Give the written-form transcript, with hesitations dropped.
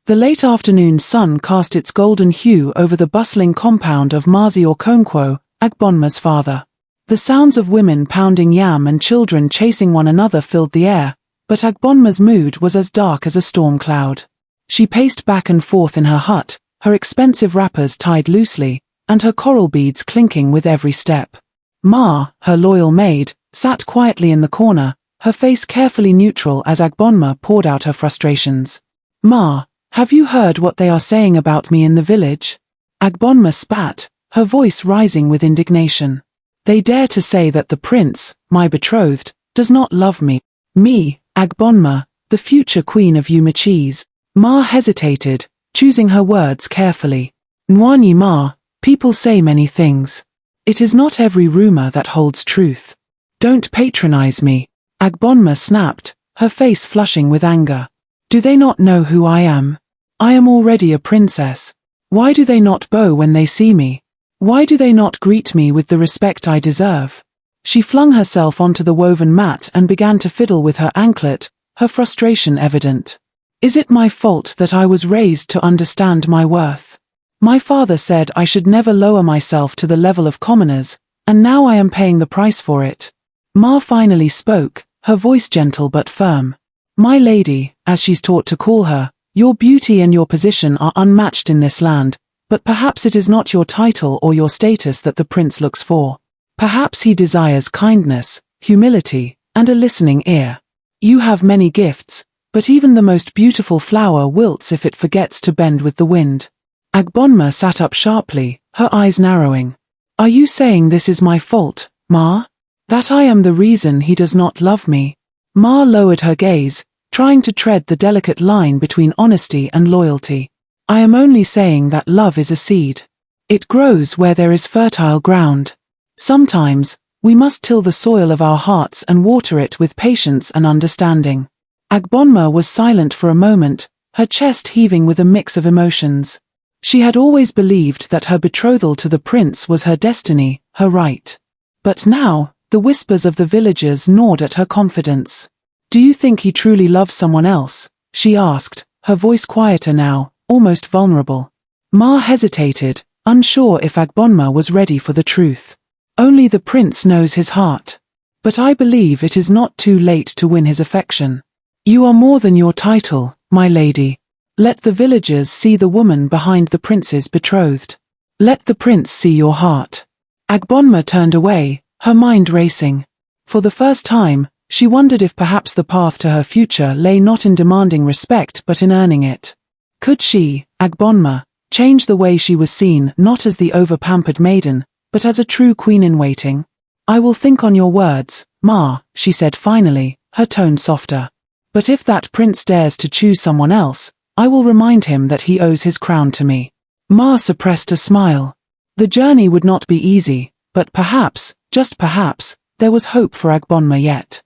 The late afternoon sun cast its golden hue over the bustling compound of Mazi Okonkwo, Agbonma's father. The sounds of women pounding yam and children chasing one another filled the air, but Agbonma's mood was as dark as a storm cloud. She paced back and forth in her hut, her expensive wrappers tied loosely, and her coral beads clinking with every step. Ma, her loyal maid, sat quietly in the corner, her face carefully neutral as Agbonma poured out her frustrations. "Ma, have you heard what they are saying about me in the village?" Agbonma spat, her voice rising with indignation. "They dare to say that the prince, my betrothed, does not love me. Me, Agbonma, the future queen of Umachis." Ma hesitated, choosing her words carefully. "Nwanyi Ma, people say many things. It is not every rumor that holds truth. Don't patronize me." Agbonma snapped, her face flushing with anger. "Do they not know who I am? I am already a princess. Why do they not bow when they see me? Why do they not greet me with the respect I deserve?" She flung herself onto the woven mat and began to fiddle with her anklet, her frustration evident. "Is it my fault that I was raised to understand my worth? My father said I should never lower myself to the level of commoners, and now I am paying the price for it." Ma finally spoke, her voice gentle but firm. "My lady, as she's taught to call her, your beauty and your position are unmatched in this land, but perhaps it is not your title or your status that the prince looks for. Perhaps he desires kindness, humility, and a listening ear. You have many gifts, but even the most beautiful flower wilts if it forgets to bend with the wind." Agbonma sat up sharply, her eyes narrowing. "Are you saying this is my fault, Ma? That I am the reason he does not love me?" Ma lowered her gaze, trying to tread the delicate line between honesty and loyalty. "I am only saying that love is a seed. It grows where there is fertile ground. Sometimes, we must till the soil of our hearts and water it with patience and understanding." Agbonma was silent for a moment, her chest heaving with a mix of emotions. She had always believed that her betrothal to the prince was her destiny, her right. But now, the whispers of the villagers gnawed at her confidence. "Do you think he truly loves someone else?" she asked, her voice quieter now, almost vulnerable. Ma hesitated, unsure if Agbonma was ready for the truth. "Only the prince knows his heart. But I believe it is not too late to win his affection. You are more than your title, my lady. Let the villagers see the woman behind the prince's betrothed. Let the prince see your heart." Agbonma turned away, her mind racing. For the first time, she wondered if perhaps the path to her future lay not in demanding respect but in earning it. Could she, Agbonma, change the way she was seen not as the over-pampered maiden, but as a true queen-in-waiting? "I will think on your words, Ma," she said finally, her tone softer. "But if that prince dares to choose someone else, I will remind him that he owes his crown to me." Ma suppressed a smile. The journey would not be easy, but perhaps, just perhaps, there was hope for Agbonma yet.